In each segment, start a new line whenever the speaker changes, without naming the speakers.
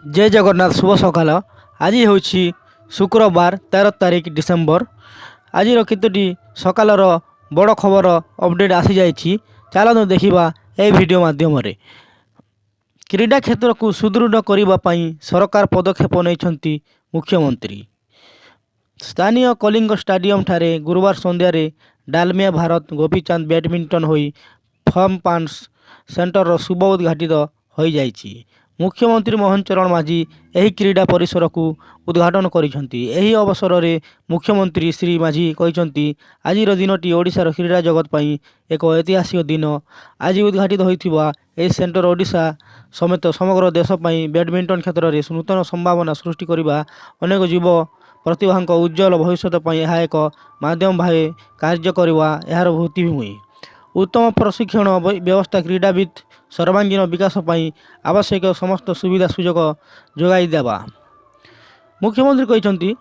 जय जगन्नाथ शुभ सकाल। आज हूँ शुक्रवार 13 तारिख डिसेम्बर। आज केतोटी सकालर बड़ खबर अपडेट आसी जाइछि। चलतु देखा ए वीडियो माध्यम क्रीडा क्षेत्र को सुदृढ़ करने सरकार पदक्षेप नहीं मुख्यमंत्री। स्थानीय कलिंग स्टाडियम ठारे गुरुवार संध्यारे डालमिया भारत गोपीचांद बैडमिंटन होई फर्म पांस सेंटर शुभ उद्घाटित हो जाइछि। मुख्यमंत्री मोहन चरण माझी यही क्रीडा परिसर को उद्घाटन करिसेंती। एही अवसर में मुख्यमंत्री श्री माझी कहिसेंती आज दिनटी ओडिशार क्रीडा जगत पई एक ऐतिहासिक दिन। आज उद्घाटित होइथिबा ए सेंटर ओडिशा समेत समग्र देश पई बैडमिंटन क्षेत्र में नूतन संभावना सृष्टि करबा अनेक युव प्रतिभांक उज्जवल भविष्य पई यह एक माध्यम भावे कार्य करबा यार भित्तिभूमि। उत्तम प्रशिक्षण व्यवस्था क्रीडाविद सर्वांगीन विकास पई आवश्यक समस्त सुविधा सुजोग जोगाई देवा। मुख्यमंत्री कहते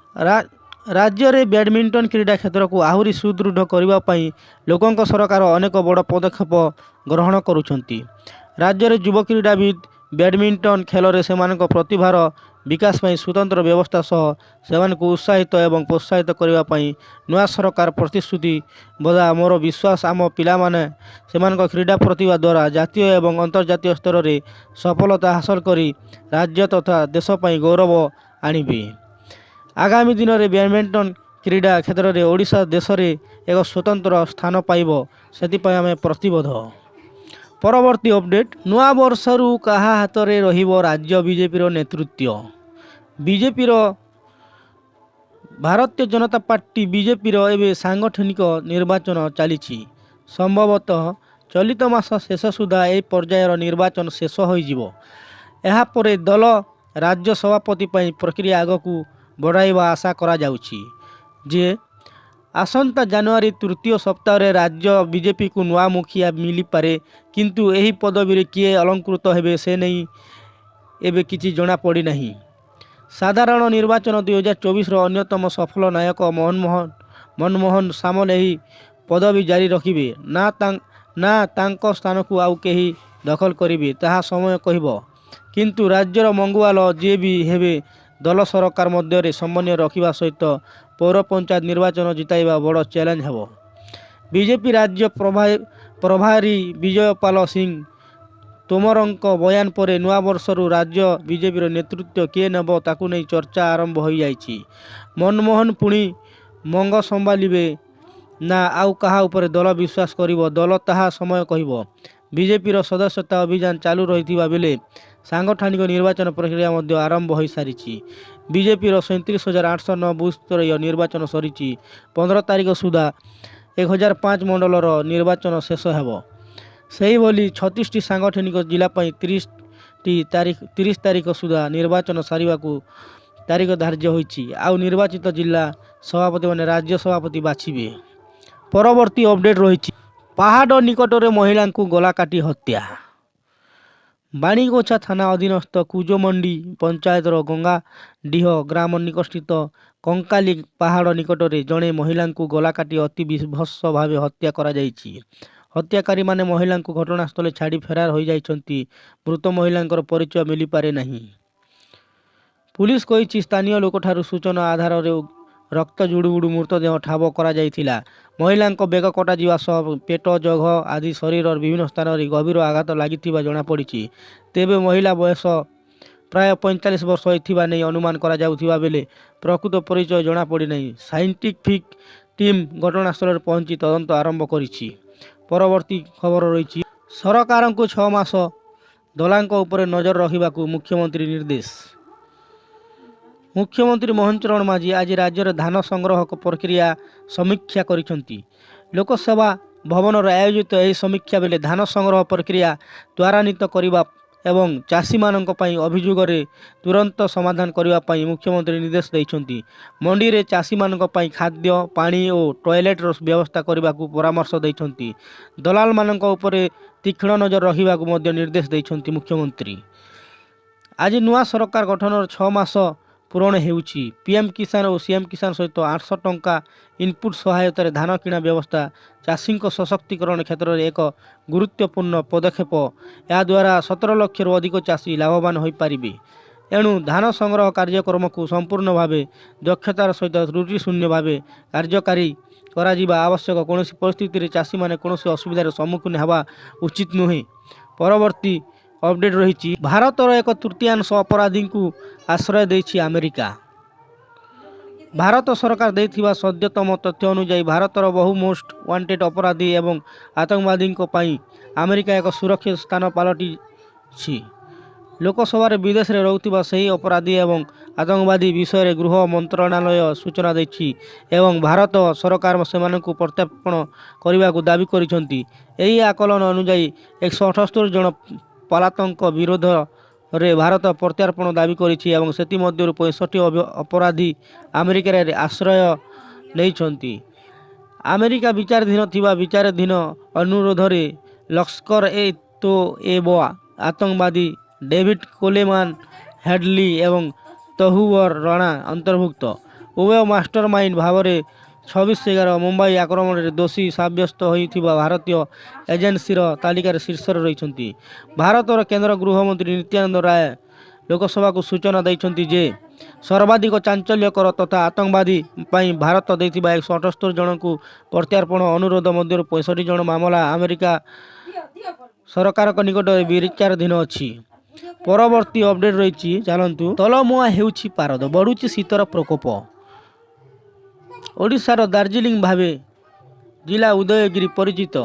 राज्य में बैडमिंटन क्रीडा क्षेत्र को आहुरी सुदृढ़ करने लोकों सरकार अनेक बड़ पदक्षेप ग्रहण करुछंती। राज्य में युव क्रीडाविद बैडमिंटन खेल में से प्रतिभार विकास पई स्वतंत्र व्यवस्था सह सेमान को उत्साहित एवं प्रोत्साहित करने नुआ सरकार प्रतिश्रुति बदा। मोर विश्वास आम पिला माने सेमान क्रीडा प्रतिभा द्वारा जातीय एवं अंतर्जातीय स्तर में सफलता हासिल करी राज्य तथा देश पई गौरव आनिबे। आगामी दिन में बैडमिंटन क्रीडा क्षेत्र में ओडिशा देश में एक स्वतंत्र स्थान पाइब से आम प्रतिबद्ध। परवर्ती अपडेट नुआ वर्षरु कहा हाथ में रहिबो राज्य बीजेपी नेतृत्व। BJP Bharatiya Janata party BJP एवं सांगठनिक निर्वाचन चली। संभवतः चलित मास शेष सुधा यह पर्यायर निर्वाचन शेष होपर दल राज्य सभापति प्रक्रिया आग को बढ़ाइबा आशा करा जाउछि जे आसंता जनवरी तृतीय सप्ताह राज्य बीजेपी को नुआ मुखिया मिली पारे। किंतु एही पदवी किए अलंकृत हेबे से नहीं एबे किछि जना पड़ी नहीं। साधारण निर्वाचन 2024 अन्यतम सफल नायक मनमोहन सामल यही पदवी जारी रखिबे ना तांको स्थान को आउ केही दखल करिबे ताहा समय कहिबो। किंतु राज्यर मंगुआल जे भी हेबे दल सरकार मध्य समन्वय रखा सहित पौर पंचायत निर्वाचन जिताइबा बड़ चैलेंज हेबो। बीजेपी राज्य प्रभारी विजयपाल सिंह तोमरंक बयान पर नुआ वर्षरु राज्य बीजेपी नेतृत्व किए नेब ताकू नहीं चर्चा आरंभ हो जाइछि। मनमोहन पुणी मंग संभालिबे ना आउ कहा उपर दल विश्वास करिवो दल ताहा समय कहिबो। बीजेपी सदस्यता अभियान चालू रही बेले सांगठनिक निर्वाचन प्रक्रिया मध्य आरंभ हो सारी। बीजेपी 37,809 बूथ स्तरीय निर्वाचन सरी 15 तारिख सुधा 1005 मंडलर निर्वाचन शेष हेबो। सही भली 36टी सांगठनिक जिला 30 तारिख सुधा निर्वाचन सारिबा को तारिख धार्य होइछि। आउ निर्वाचित जिला सभापति माने राज्य सभापति बाछिबे। परवर्ती अपडेट रही पहाड़ निकट में महिला को गला काटी हत्या। बाणीगोछा थाना अधीनस्थ कुजमंडी पंचायतर गंगाडीह ग्राम निकटस्थित कंकाली पहाड़ निकट में जड़े महिला को गला काटी अति विभत्स भाव हत्या करा जाइछि। हत्याकारी माने महिला को घटनास्थल छाड़ी फेरार हो जाइछन्ति। मृत महिला परिचय मिली पारे नहीं। पुलिस कहिछि स्थानीय लोकठारु सूचना आधार में रक्त जुड़ुबुड़ू मृतदेह ठाब करा जाइथिला। महिला बेग कटा जीवा सह पेट जघ आदि शरीर विभिन्न स्थान में गभीर आघात लगी जना पड़ी। तेबे महिला बयस प्राय 45 वर्ष होइथिबा नै अनुमान करा जाउथिबा बेले प्रकृत परिचय जना पड़ी नहीं। साइंटिफिक टीम घटनास्थल पहुंची तदंत आरंभ करिछि। परवर्ती खबर रही सरकार को 6 मास दलांक उपर नजर रखा मुख्यमंत्री निर्देश। मुख्यमंत्री मोहन चरण माझी आज राज्य में धान संग्रह प्रक्रिया समीक्षा करिसेंती। लोकसेवा भवन आयोजित यह समीक्षा बेले धान संग्रह प्रक्रिया त्वरान्वित करने एवं चाषी मानक पई अभियोग तुरंत समाधान करने मुख्यमंत्री निर्देश देइछन्ती। मंडी रे चाषी मानक पई खाद्य पानी और टॉयलेट व्यवस्था करने को परामर्श देइछन्ती। दलाल मानक उपरे तीक्ष्ण नजर रखा को निर्देश देइछन्ती मुख्यमंत्री। आज नुआ सरकार गठन 6 मास पूरण होउछि। पीएम किसान और सीएम किसान सहित 800 टंका इनपुट सहायतार धान किणा व्यवस्था चाषी सशक्तिकरण क्षेत्र में एक गुरुत्वपूर्ण पदक्षेप। या द्वारा 17 लाख अधिक चाषी लाभवान हो पारिबे। ଏଣୁ ଧାନ ସଂଗ୍ରହ କାର୍ଯ୍ୟକ୍ରମକୁ ସମ୍ପୂର୍ଣ୍ଣ ଭାବେ ଦକ୍ଷତାର ସହିତ ତ୍ରୁଟି ଶୂନ୍ୟ ଭାବେ କାର୍ଯ୍ୟକାରୀ କରାଯିବା ଆବଶ୍ୟକ। କୌଣସି ପରିସ୍ଥିତିରେ ଚାଷୀମାନେ କୌଣସି ଅସୁବିଧାର ସମ୍ମୁଖୀନ ହେବା ଉଚିତ ନୁହେଁ। ପରବର୍ତ୍ତୀ ଅପଡେଟ୍ ରହିଛି, ଭାରତର ଏକ ତୃତୀୟାଂଶ ଅପରାଧୀଙ୍କୁ ଆଶ୍ରୟ ଦେଇଛି ଆମେରିକା। ଭାରତ ସରକାର ଦେଇଥିବା ସଦ୍ୟତମ ତଥ୍ୟ ଅନୁଯାୟୀ ଭାରତର ବହୁ ମୋଷ୍ଟ ୱାଣ୍ଟେଡ୍ ଅପରାଧୀ ଏବଂ ଆତଙ୍କବାଦୀଙ୍କ ପାଇଁ ଆମେରିକା ଏକ ସୁରକ୍ଷିତ ସ୍ଥାନ ପାଲଟିଛି। ଲୋକସଭାରେ ବିଦେଶରେ ରହୁଥିବା ସେହି ଅପରାଧୀ ଏବଂ ଆତଙ୍କବାଦୀ ବିଷୟରେ ଗୃହ ମନ୍ତ୍ରଣାଳୟ ସୂଚନା ଦେଇଛି ଏବଂ ଭାରତ ସରକାର ସେମାନଙ୍କୁ ପ୍ରତ୍ୟାର୍ପଣ କରିବାକୁ ଦାବି କରିଛନ୍ତି। ଏହି ଆକଳନ ଅନୁଯାୟୀ 178 ଜଣ ପଳାତକଙ୍କ ବିରୋଧରେ ଭାରତ ପ୍ରତ୍ୟାର୍ପଣ ଦାବି କରିଛି ଏବଂ ସେଥିମଧ୍ୟରୁ 65 ଅପରାଧୀ ଆମେରିକାରେ ଆଶ୍ରୟ ନେଇଛନ୍ତି। ଆମେରିକା ବିଚାରାଧୀନ ଥିବା ବିଚାରାଧୀନ ଅନୁରୋଧରେ ଲସ୍କର ଏ ତୋଏବା ଆତଙ୍କବାଦୀ ଡେଭିଡ୍ କୋଲେମାନ, ହେଡଲି ଏବଂ ତହୁୱର ରାଣା ଅନ୍ତର୍ଭୁକ୍ତ। ଉଭୟ ମାଷ୍ଟର ମାଇଣ୍ଡ ଭାବରେ 26/11 ମୁମ୍ବାଇ ଆକ୍ରମଣରେ ଦୋଷୀ ସାବ୍ୟସ୍ତ ହୋଇଥିବା ଭାରତୀୟ ଏଜେନ୍ସିର ତାଲିକାରେ ଶୀର୍ଷରେ ରହିଛନ୍ତି। ଭାରତର କେନ୍ଦ୍ର ଗୃହମନ୍ତ୍ରୀ ନିତ୍ୟାନନ୍ଦ ରାୟ ଲୋକସଭାକୁ ସୂଚନା ଦେଇଛନ୍ତି ଯେ ସର୍ବାଧିକ ଚାଞ୍ଚଲ୍ୟକର ତଥା ଆତଙ୍କବାଦୀ ପାଇଁ ଭାରତ ଦେଇଥିବା 178 ଜଣଙ୍କୁ ପ୍ରତ୍ୟାର୍ପଣ ଅନୁରୋଧ ମଧ୍ୟରୁ 65 ଜଣ ମାମଲା ଆମେରିକା ସରକାରଙ୍କ ନିକଟରେ ବିଚାରାଧୀନ ଅଛି। ପରବର୍ତ୍ତୀ ଅପଡେଟ୍ ରହିଛି, ଚାଲନ୍ତୁ। ତଲମୁଆ ହେଉଛି ପାରଦ, ବଢ଼ୁଛି ଶୀତର ପ୍ରକୋପ। ଓଡ଼ିଶାର ଦାର୍ଜିଲିଂ ଭାବେ ଜିଲ୍ଲା ଉଦୟଗିରି ପରିଚିତ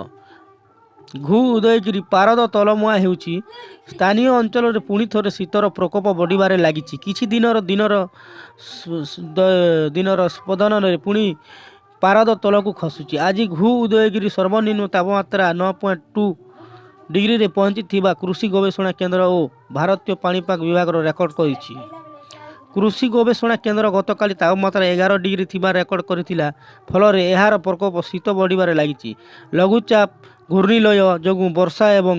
ଉଦୟଗିରି ପାରଦ ତଲମୁଆ ହେଉଛି। ସ୍ଥାନୀୟ ଅଞ୍ଚଳରେ ପୁଣି ଥରେ ଶୀତର ପ୍ରକୋପ ବଢ଼ିବାରେ ଲାଗିଛି। କିଛି ଦିନର ସ୍ପନ୍ଦନରେ ପୁଣି ପାରଦ ତଳକୁ ଖସୁଛି। ଆଜି ଉଦୟଗିରି ସର୍ବନିମ୍ନ ତାପମାତ୍ରା 9.2 ଡିଗ୍ରୀରେ ପହଞ୍ଚିଥିବା କୃଷି ଗବେଷଣା କେନ୍ଦ୍ର ଓ ଭାରତୀୟ ପାଣିପାଗ ବିଭାଗର ରେକର୍ଡ କରିଛି। କୃଷି ଗବେଷଣା କେନ୍ଦ୍ର ଗତକାଲି ତାପମାତ୍ରା 11 ଡିଗ୍ରୀ ଥିବା ରେକର୍ଡ କରିଥିଲା। ଫଳରେ ଏହାର ପ୍ରକୋପ ଶୀତ ବଢ଼ିବାରେ ଲାଗିଛି। ଲଘୁଚାପ ଘୂର୍ଣ୍ଣିଲୟ ଯୋଗୁଁ ବର୍ଷା ଏବଂ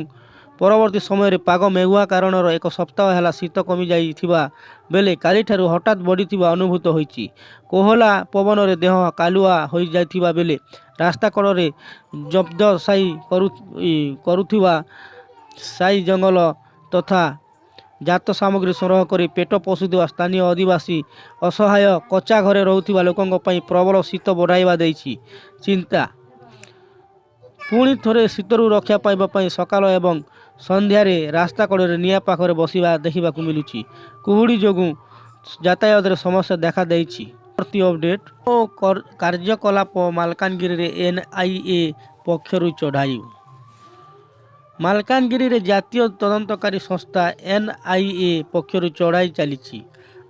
ପରବର୍ତ୍ତୀ ସମୟରେ ପାଗ ମେଘୁଆ କାରଣର ଏକ ସପ୍ତାହ ହେଲା ଶୀତ କମିଯାଇଥିବା ବେଳେ କାଲିଠାରୁ ହଠାତ୍ ବଢ଼ିଥିବା ଅନୁଭୂତ ହୋଇଛି। କୋହଲା ପବନରେ ଦେହ କାଲୁଆ ହୋଇଯାଇଥିବା ବେଳେ ରାସ୍ତା କଡ଼ରେ ଜବଦସାଇ କରୁଥିବା ସାଇ ଜଙ୍ଗଲ ତଥା ଜାତ ସାମଗ୍ରୀ ସଂଗ୍ରହ କରି ପେଟ ପୋଷୁଥିବା ସ୍ଥାନୀୟ ଅଧିବାସୀ ଅସହାୟ କଚ୍ଚା ଘରେ ରହୁଥିବା ଲୋକଙ୍କ ପାଇଁ ପ୍ରବଳ ଶୀତ ବଢ଼ାଇବା ଦେଇଛି ଚିନ୍ତା। ପୁଣି ଥରେ ଶୀତରୁ ରକ୍ଷା ପାଇବା ପାଇଁ ସକାଳ ଏବଂ ସନ୍ଧ୍ୟାରେ ରାସ୍ତା କଡ଼ରେ ନିଆଁ ପାଖରେ ବସିବା ଦେଖିବାକୁ ମିଳୁଛି। କୁହୁଡ଼ି ଯୋଗୁଁ ଯାତାୟାତରେ ସମସ୍ୟା ଦେଖାଦେଇଛି। ପରବର୍ତ୍ତୀ ଅପଡେଟ୍ ଓ କାର୍ଯ୍ୟକଳାପ ମାଲକାନଗିରିରେ NIA ପକ୍ଷରୁ ଚଢ଼ାଉ। ମାଲକାନଗିରିରେ ଜାତୀୟ ତଦନ୍ତକାରୀ ସଂସ୍ଥା NIA ପକ୍ଷରୁ ଚଢ଼ାଉ ଚାଲିଛି।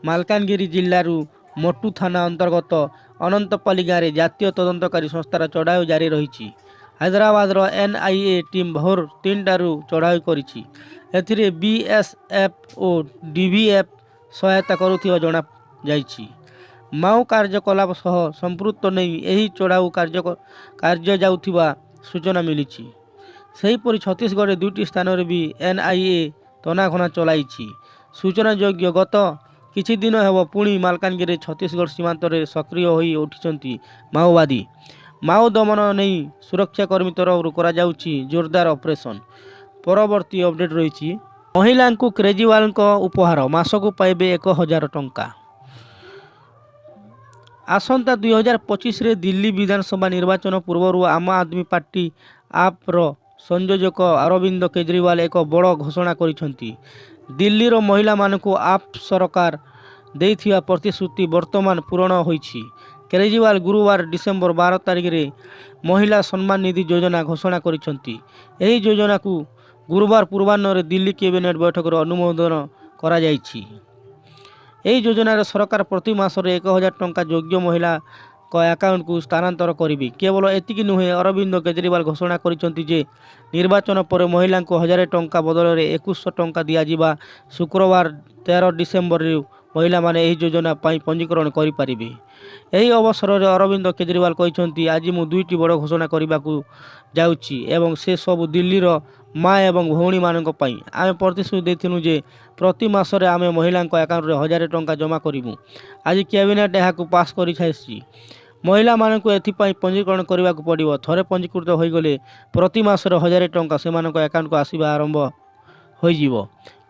ମାଲକାନଗିରି ଜିଲ୍ଲାରୁ ମଟୁ ଥାନା ଅନ୍ତର୍ଗତ ଅନନ୍ତପାଲି ଗାଁରେ ଜାତୀୟ ତଦନ୍ତକାରୀ ସଂସ୍ଥାର ଚଢ଼ାଉ ଜାରି ରହିଛି। ହାଇଦ୍ରାବାଦର NIA ଟିମ୍ ଭୋର 3ଟାରୁ ଚଢ଼ାଉ କରିଛି। ଏଥିରେ BSF ଓ DVF ସହାୟତା କରୁଥିବା ଜଣାଯାଇଛି। ମାଓ କାର୍ଯ୍ୟକଳାପ ସହ ସମ୍ପୃକ୍ତ ନେଇ ଏହି ଚଢ଼ାଉ କାର୍ଯ୍ୟ ଯାଉଥିବା ସୂଚନା ମିଳିଛି। ସେହିପରି ଛତିଶଗଡ଼ରେ 2ଟି ସ୍ଥାନରେ ବି NIA ତନାଘନା ଚଳାଇଛି। ସୂଚନାଯୋଗ୍ୟ, ଗତ କିଛି ଦିନ ହେବ ପୁଣି ମାଲକାନଗିରି ଛତିଶଗଡ଼ ସୀମାନ୍ତରେ ସକ୍ରିୟ ହୋଇ ଉଠିଛନ୍ତି ମାଓବାଦୀ। ମାଓ ଦମନ ନେଇ ସୁରକ୍ଷାକର୍ମୀ ତରଫରୁ କରାଯାଉଛି ଜୋରଦାର ଅପରେସନ। ପରବର୍ତ୍ତୀ ଅପଡେଟ୍ ରହିଛି, ମହିଳାଙ୍କୁ କେଜ୍ରିୱାଲଙ୍କ ଉପହାର, ମାସକୁ ପାଇବେ 1000 ଟଙ୍କା। ଆସନ୍ତା 2025ରେ ଦିଲ୍ଲୀ ବିଧାନସଭା ନିର୍ବାଚନ ପୂର୍ବରୁ ଆମ ଆଦମୀ ପାର୍ଟି ଆପର ସଂଯୋଜକ ଅରବିନ୍ଦ କେଜ୍ରିୱାଲ ଏକ ବଡ଼ ଘୋଷଣା କରିଛନ୍ତି। ଦିଲ୍ଲୀର ମହିଳାମାନଙ୍କୁ ଆପ୍ ସରକାର ଦେଇଥିବା ପ୍ରତିଶ୍ରୁତି ବର୍ତ୍ତମାନ ପୂରଣ ହୋଇଛି। କେଜ୍ରିୱାଲ ଗୁରୁବାର ଡିସେମ୍ବର 12 ତାରିଖରେ ମହିଳା ସମ୍ମାନ ନିଧି ଯୋଜନା ଘୋଷଣା କରିଛନ୍ତି। ଏହି ଯୋଜନାକୁ ଗୁରୁବାର ପୂର୍ବାହ୍ନରେ ଦିଲ୍ଲୀ କ୍ୟାବିନେଟ୍ ବୈଠକରେ ଅନୁମୋଦନ କରାଯାଇଛି। ଏହି ଯୋଜନାରେ ସରକାର ପ୍ରତି ମାସରେ 1000 ଟଙ୍କା ଯୋଗ୍ୟ ମହିଳାଙ୍କ ଆକାଉଣ୍ଟକୁ ସ୍ଥାନାନ୍ତର କରିବେ। କେବଳ ଏତିକି ନୁହେଁ, ଅରବିନ୍ଦ କେଜ୍ରିୱାଲ ଘୋଷଣା କରିଛନ୍ତି ଯେ ନିର୍ବାଚନ ପରେ ମହିଳାଙ୍କୁ 1000 ଟଙ୍କା ବଦଳରେ 2100 ଟଙ୍କା ଦିଆଯିବ। ଶୁକ୍ରବାର 13 ଡିସେମ୍ବରରୁ ମହିଳାମାନେ ଏହି ଯୋଜନା ପାଇଁ ପଞ୍ଜୀକରଣ କରିପାରିବେ। ଏହି ଅବସରରେ ଅରବିନ୍ଦ କେଜ୍ରିୱାଲ କହିଛନ୍ତି, ଆଜି ମୁଁ 2ଟି ବଡ଼ ଘୋଷଣା କରିବାକୁ ଯାଉଛି ଏବଂ ସେ ସବୁ ଦିଲ୍ଲୀର ମା ଏବଂ ଭଉଣୀମାନଙ୍କ ପାଇଁ। ଆମେ ପ୍ରତିଶ୍ରୁତି ଦେଇଥିଲୁ ଯେ ପ୍ରତି ମାସରେ ଆମେ ମହିଳାଙ୍କ ଆକାଉଣ୍ଟରେ 1000 ଟଙ୍କା ଜମା କରିବୁ। ଆଜି କ୍ୟାବିନେଟ୍ ଏହାକୁ ପାସ୍ କରିସାରିଛି। ମହିଳାମାନଙ୍କୁ ଏଥିପାଇଁ ପଞ୍ଜୀକରଣ କରିବାକୁ ପଡ଼ିବ। ଥରେ ପଞ୍ଜୀକୃତ ହୋଇଗଲେ ପ୍ରତି ମାସରେ 1000 ଟଙ୍କା ସେମାନଙ୍କ ଆକାଉଣ୍ଟକୁ ଆସିବା ଆରମ୍ଭ ହୋଇଯିବ।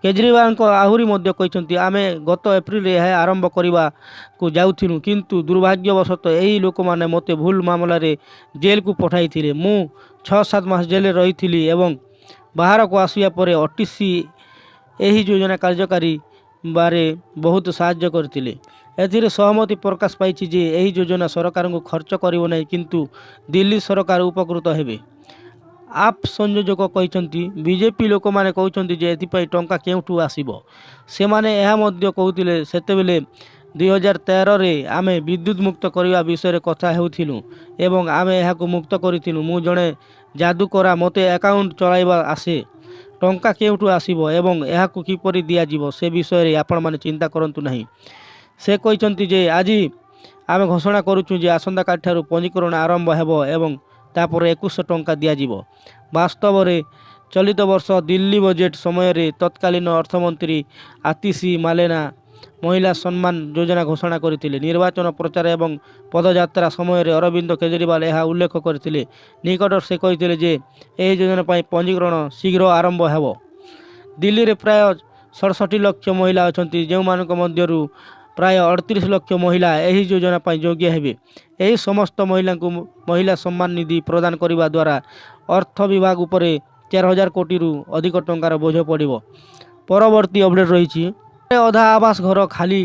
କେଜରିୱାଲଙ୍କ ଆହୁରି ମଧ୍ୟ କହିଛନ୍ତି, ଆମେ ଗତ ଏପ୍ରିଲରେ ଏହା ଆରମ୍ଭ କରିବାକୁ ଯାଉଥିଲୁ, କିନ୍ତୁ ଦୁର୍ଭାଗ୍ୟବଶତଃ ଏହି ଲୋକମାନେ ମୋତେ ଭୁଲ ମାମଲାରେ ଜେଲକୁ ପଠାଇଥିଲେ। ମୁଁ 6-7 ମାସ ଜେଲରେ ରହିଥିଲି ଏବଂ ବାହାରକୁ ଆସିବା ପରେ ଓଟିସି ଏହି ଯୋଜନା କାର୍ଯ୍ୟକାରୀ ବାରେ ବହୁତ ସାହାଯ୍ୟ କରିଥିଲେ। ଏଥିରେ ସହମତି ପ୍ରକାଶ ପାଇଛି ଯେ ଏହି ଯୋଜନା ସରକାରଙ୍କୁ ଖର୍ଚ୍ଚ କରିବ ନାହିଁ, କିନ୍ତୁ ଦିଲ୍ଲୀ ସରକାର ଉପକୃତ ହେବେ। ଆପ୍ ସଂଯୋଜକ କହିଛନ୍ତି, ବିଜେପି ଲୋକମାନେ କହୁଛନ୍ତି ଯେ ଏଥିପାଇଁ ଟଙ୍କା କେଉଁଠୁ ଆସିବ। ସେମାନେ ଏହା ମଧ୍ୟ କହୁଥିଲେ, ସେତେବେଳେ 2013ରେ ଆମେ ବିଦ୍ୟୁତ୍ ମୁକ୍ତ କରିବା ବିଷୟରେ କଥା ହେଉଥିଲୁ ଏବଂ ଆମେ ଏହାକୁ ମୁକ୍ତ କରିଥିଲୁ। ମୁଁ ଜଣେ ଯାଦୁକରା, ମୋତେ ଆକାଉଣ୍ଟ ଚଳାଇବା ଆସେ। ଟଙ୍କା କେଉଁଠୁ ଆସିବ ଏବଂ ଏହାକୁ କିପରି ଦିଆଯିବ ସେ ବିଷୟରେ ଆପଣମାନେ ଚିନ୍ତା କରନ୍ତୁ ନାହିଁ। ସେ କହିଛନ୍ତି ଯେ ଆଜି ଆମେ ଘୋଷଣା କରୁଛୁ ଯେ ଆସନ୍ତାକାଲିଠାରୁ ପଞ୍ଜୀକରଣ ଆରମ୍ଭ ହେବ ଏବଂ ତାପରେ 2100 ଟଙ୍କା ଦିଆଯିବ। ବାସ୍ତବରେ ଚଳିତ ବର୍ଷ ଦିଲ୍ଲୀ ବଜେଟ୍ ସମୟରେ ତତ୍କାଳୀନ ଅର୍ଥମନ୍ତ୍ରୀ ଆତିଶି ମାଲେନା ମହିଳା ସମ୍ମାନ ଯୋଜନା ଘୋଷଣା କରିଥିଲେ। ନିର୍ବାଚନ ପ୍ରଚାର ଏବଂ ପଦଯାତ୍ରା ସମୟରେ ଅରବିନ୍ଦ କେଜରିୱାଲ ଏହା ଉଲ୍ଲେଖ କରିଥିଲେ। ନିକଟରେ ସେ କହିଥିଲେ ଯେ ଏହି ଯୋଜନା ପାଇଁ ପଞ୍ଜୀକରଣ ଶୀଘ୍ର ଆରମ୍ଭ ହେବ। ଦିଲ୍ଲୀରେ ପ୍ରାୟ 67 ଲକ୍ଷ ମହିଳା ଅଛନ୍ତି, ଯେଉଁମାନଙ୍କ ମଧ୍ୟରୁ ପ୍ରାୟ 38 ଲକ୍ଷ ମହିଳା ଏହି ଯୋଜନା ପାଇଁ ଯୋଗ୍ୟ ହେବେ। ଏହି ସମସ୍ତ ମହିଳାଙ୍କୁ ମହିଳା ସମ୍ମାନ ନିଧି ପ୍ରଦାନ କରିବା ଦ୍ୱାରା ଅର୍ଥ ବିଭାଗ ଉପରେ 4000 କୋଟିରୁ ଅଧିକ ଟଙ୍କାର ବୋଝ ପଡ଼ିବ। ପରବର୍ତ୍ତୀ ଅପଡେଟ୍ ରହିଛି, ଅଧା ଆବାସ ଘର ଖାଲି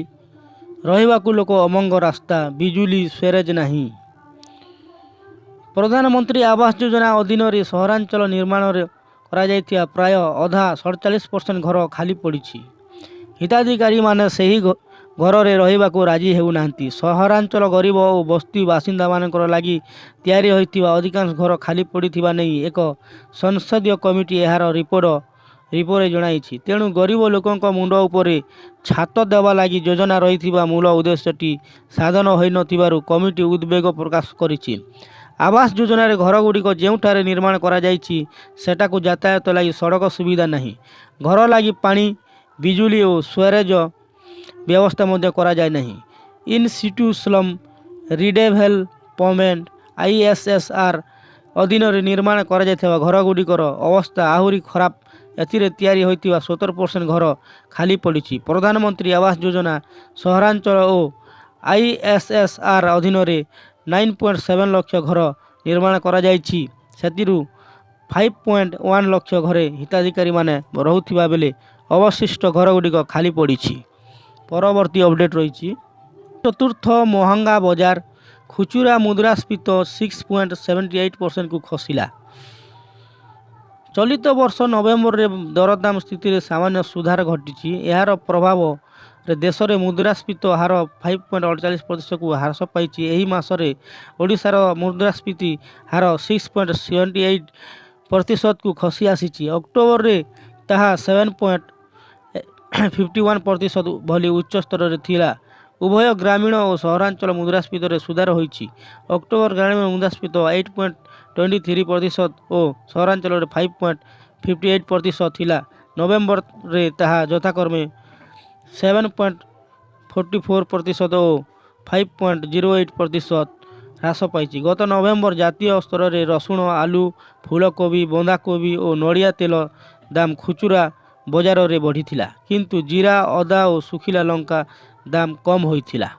ରହିବାକୁ ଲୋକ ଅମଙ୍ଗ ରାସ୍ତା, ବିଜୁଳି ସ୍ୱେରେଜ ନାହିଁ। ପ୍ରଧାନମନ୍ତ୍ରୀ ଆବାସ ଯୋଜନା ଅଧୀନରେ ସହରାଞ୍ଚଳ ନିର୍ମାଣରେ କରାଯାଇଥିବା ପ୍ରାୟ ଅଧା 47% ଘର ଖାଲି ପଡ଼ିଛି। ହିତାଧିକାରୀମାନେ ସେହି ଘରରେ ରହିବାକୁ ରାଜି ହେଉନାହାନ୍ତି। ସହରାଞ୍ଚଳ ଗରିବ ଓ ବସ୍ତି ବାସିନ୍ଦାମାନଙ୍କର ଲାଗି ତିଆରି ହୋଇଥିବା ଅଧିକାଂଶ ଘର ଖାଲି ପଡ଼ିଥିବା ନେଇ ଏକ ସଂସଦୀୟ କମିଟି ଏହାର ରିପୋର୍ଟରେ ଜଣାଇଛି। ତେଣୁ ଗରିବ ଲୋକଙ୍କ ମୁଣ୍ଡ ଉପରେ ଛାତ ଦେବା ଲାଗି ଯୋଜନା ରହିଥିବା ମୂଳ ଉଦ୍ଦେଶ୍ୟଟି ସାଧନ ହୋଇନଥିବାରୁ କମିଟି ଉଦ୍ବେଗ ପ୍ରକାଶ କରିଛି। ଆବାସ ଯୋଜନାରେ ଘରଗୁଡ଼ିକ ଯେଉଁଠାରେ ନିର୍ମାଣ କରାଯାଇଛି ସେଠାକୁ ଯାତାୟାତ ଲାଗି ସଡ଼କ ସୁବିଧା ନାହିଁ। ଘର ଲାଗି ପାଣି, ବିଜୁଳି ଓ ସ୍ୱେରେଜ ବ୍ୟବସ୍ଥା ମଧ୍ୟ କରାଯାଇ ନାହିଁ। ଇନ୍ ସିଟୁ ସ୍ଲମ୍ ରିଡେଭେଲପମେଣ୍ଟ ISSR ଅଧୀନରେ ନିର୍ମାଣ କରାଯାଇଥିବା ଘରଗୁଡ଼ିକର ଅବସ୍ଥା ଆହୁରି ଖରାପ। ଏଥିରେ ତିଆରି ହୋଇଥିବା 70% ଘର ଖାଲି ପଡ଼ିଛି। ପ୍ରଧାନମନ୍ତ୍ରୀ ଆବାସ ଯୋଜନା ସହରାଞ୍ଚଳ ଓ ISSR ଅଧୀନରେ 9.7 ଲକ୍ଷ ଘର ନିର୍ମାଣ କରାଯାଇଛି। ସେଥିରୁ 5.1 ଲକ୍ଷ ଘରେ ହିତାଧିକାରୀମାନେ ରହୁଥିବା ବେଳେ ଅବଶିଷ୍ଟ ଘରଗୁଡ଼ିକ ଖାଲି ପଡ଼ିଛି। ପରବର୍ତ୍ତୀ ଅପଡେଟ୍ ରହିଛି, ଚତୁର୍ଥ ମହଙ୍ଗା ବଜାର, ଖୁଚୁରା ମୁଦ୍ରାସ୍ଫୀତି 6.78%କୁ ଖସିଲା। ଚଳିତ ବର୍ଷ ନଭେମ୍ବରରେ ଦରଦାମ ସ୍ଥିତିରେ ସାମାନ୍ୟ ସୁଧାର ଘଟିଛି। ଏହାର ପ୍ରଭାବରେ ଦେଶରେ ମୁଦ୍ରାସ୍ଫୀତି ହାର 5.48%କୁ ହ୍ରାସ ପାଇଛି। ଏହି ମାସରେ ଓଡ଼ିଶାର ମୁଦ୍ରାସ୍ଫୀତି ହାର 6.78%କୁ ଖସି ଆସିଛି। ଅକ୍ଟୋବରରେ ତାହା 7.51% ଭଳି ଉଚ୍ଚ ସ୍ତରରେ ଥିଲା। ଉଭୟ ଗ୍ରାମୀଣ ଓ ସହରାଞ୍ଚଳ ମୁଦ୍ରାସ୍ଫୀତିରେ ସୁଧାର ହୋଇଛି। ଅକ୍ଟୋବର ଗ୍ରାମୀଣ ମୁଦ୍ରାସ୍ଫୀତି 8.23% ଓ ସହରାଞ୍ଚଳରେ 5.58% ଥିଲା। ନଭେମ୍ବରରେ ତାହା ଯଥାକ୍ରମେ 7.44% ଓ 5.08% ହ୍ରାସ ପାଇଛି। ଗତ ନଭେମ୍ବର ଜାତୀୟ ସ୍ତରରେ ରସୁଣ, ଆଲୁ, ଫୁଲକୋବି, ବନ୍ଧାକୋବି ଓ ନଡ଼ିଆ ତେଲ ଦାମ ଖୁଚୁରା ବଜାରରେ ବଢ଼ିଥିଲା, କିନ୍ତୁ ଜିରା, ଅଦା ଓ ଶୁଖିଲା ଲଙ୍କା ଦାମ କମ୍ ହୋଇଥିଲା।